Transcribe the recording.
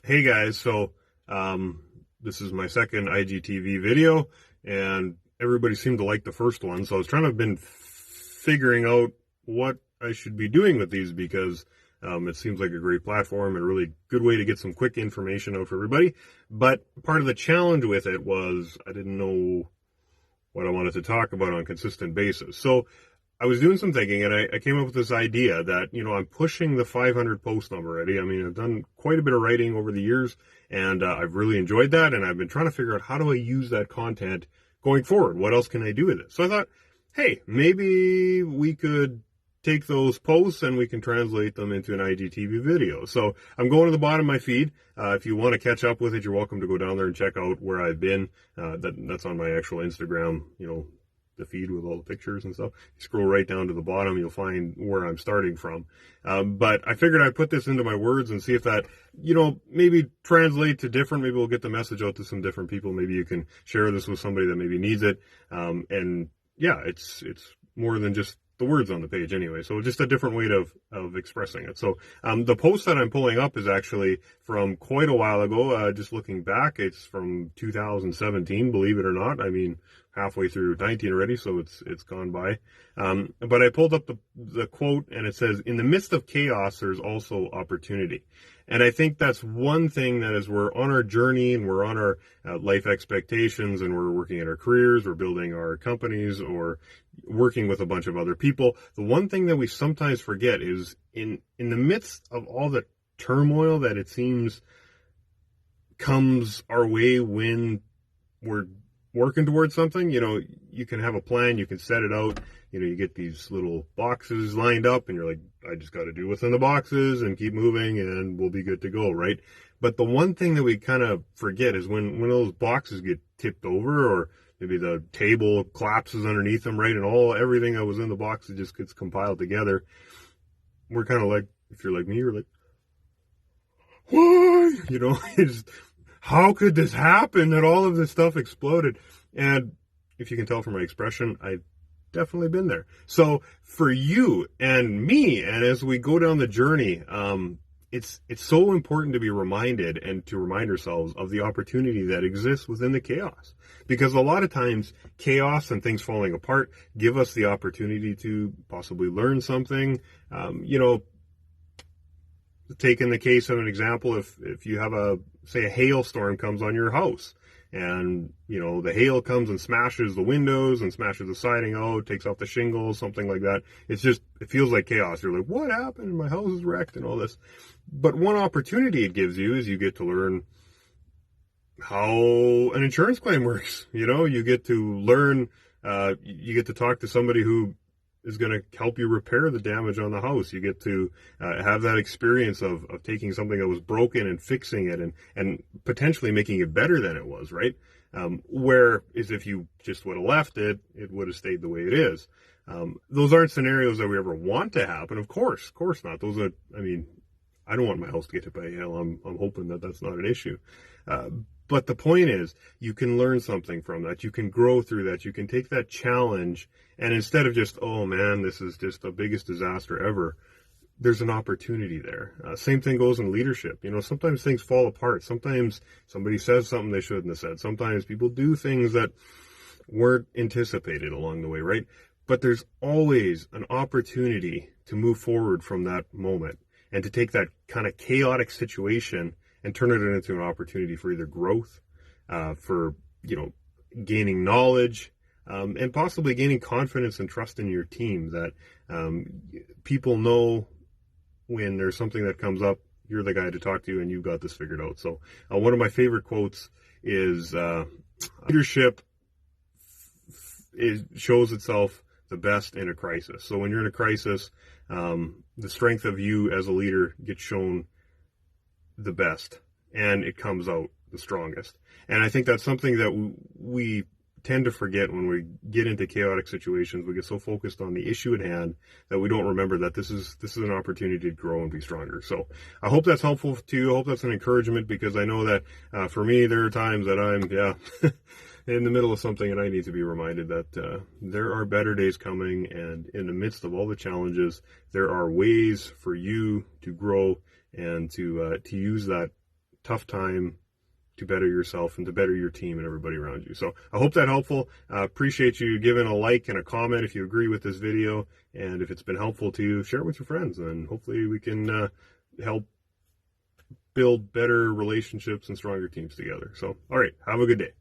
Hey guys, this is my second IGTV video, and everybody seemed to like the first one. So I was trying to been figuring out what I should be doing with these because it seems like a great platform and a really good way to get some quick information out for everybody. But part of the challenge with it was I didn't know what I wanted to talk about on a consistent basis. So I was doing some thinking, and I came up with this idea that, I'm pushing the 500 post number already. I mean, I've done quite a bit of writing over the years, and I've really enjoyed that, and I've been trying to figure out how do I use that content going forward? What else can I do with it? So I thought, hey, maybe we could take those posts and we can translate them into an IGTV video. So I'm going to the bottom of my feed. If you want to catch up with it, you're welcome to go down there and check out where I've been. That's on my actual Instagram, the feed with all the pictures and stuff. You scroll right down to the bottom, you'll find where I'm starting from. But I figured I'd put this into my words and see if that, maybe translate to different, maybe we'll get the message out to some different people. Maybe you can share this with somebody that maybe needs it. And yeah, it's more than just the words on the page anyway. So just a different way of expressing it. So the post that I'm pulling up is actually from quite a while ago. Just looking back, it's from 2017, believe it or not. I mean, halfway through 19 already, so it's gone by. But I pulled up the quote, and it says, "In the midst of chaos, there's also opportunity." And I think that's one thing that as we're on our journey and we're on our life expectations and we're working at our careers, we're building our companies or working with a bunch of other people, the one thing that we sometimes forget is in the midst of all the turmoil that it seems comes our way when we're working towards something, you can have a plan, you can set it out, you get these little boxes lined up and you're like, I just got to do what's in the boxes and keep moving and we'll be good to go, right? But the one thing that we kind of forget is when those boxes get tipped over or maybe the table collapses underneath them, right? And everything that was in the box, it just gets compiled together. We're kind of like, if you're like me, you're like, what? It's, how could this happen that all of this stuff exploded? And if you can tell from my expression, I've definitely been there. So for you and me, and as we go down the journey, it's so important to be reminded and to remind ourselves of the opportunity that exists within the chaos. Because a lot of times chaos and things falling apart give us the opportunity to possibly learn something. Take in the case of an example, if you have a hailstorm comes on your house and, the hail comes and smashes the windows and smashes the siding out, takes off the shingles, something like that. It feels like chaos. You're like, what happened? My house is wrecked and all this. But one opportunity it gives you is you get to learn how an insurance claim works. You get to learn, you get to talk to somebody who is going to help you repair the damage on the house. You get to have that experience of taking something that was broken and fixing it and potentially making it better than it was, right? Whereas if you just would have left it, it would have stayed the way it is. Those aren't scenarios that we ever want to happen. Of course not. I don't want my house to get hit by hail. I'm hoping that that's not an issue. But the point is, you can learn something from that. You can grow through that. You can take that challenge, and instead of just, oh man, this is just the biggest disaster ever, there's an opportunity there. Same thing goes in leadership. Sometimes things fall apart. Sometimes somebody says something they shouldn't have said. Sometimes people do things that weren't anticipated along the way, right? But there's always an opportunity to move forward from that moment and to take that kind of chaotic situation and turn it into an opportunity for either growth, for, gaining knowledge, and possibly gaining confidence and trust in your team that people know when there's something that comes up, you're the guy to talk to and you've got this figured out. So one of my favorite quotes is leadership shows itself the best in a crisis. So when you're in a crisis, the strength of you as a leader gets shown the best and it comes out the strongest. And I think that's something that we tend to forget when we get into chaotic situations. We get so focused on the issue at hand that we don't remember that this is an opportunity to grow and be stronger. So I hope that's helpful to you. I hope that's an encouragement, because I know that for me, there are times that I'm in the middle of something and I need to be reminded that there are better days coming, and in the midst of all the challenges, there are ways for you to grow and to use that tough time to better yourself and to better your team and everybody around you. So I hope that helpful. Appreciate you giving a like and a comment if you agree with this video. And if it's been helpful to you, share it with your friends. And hopefully we can help build better relationships and stronger teams together. So, all right, have a good day.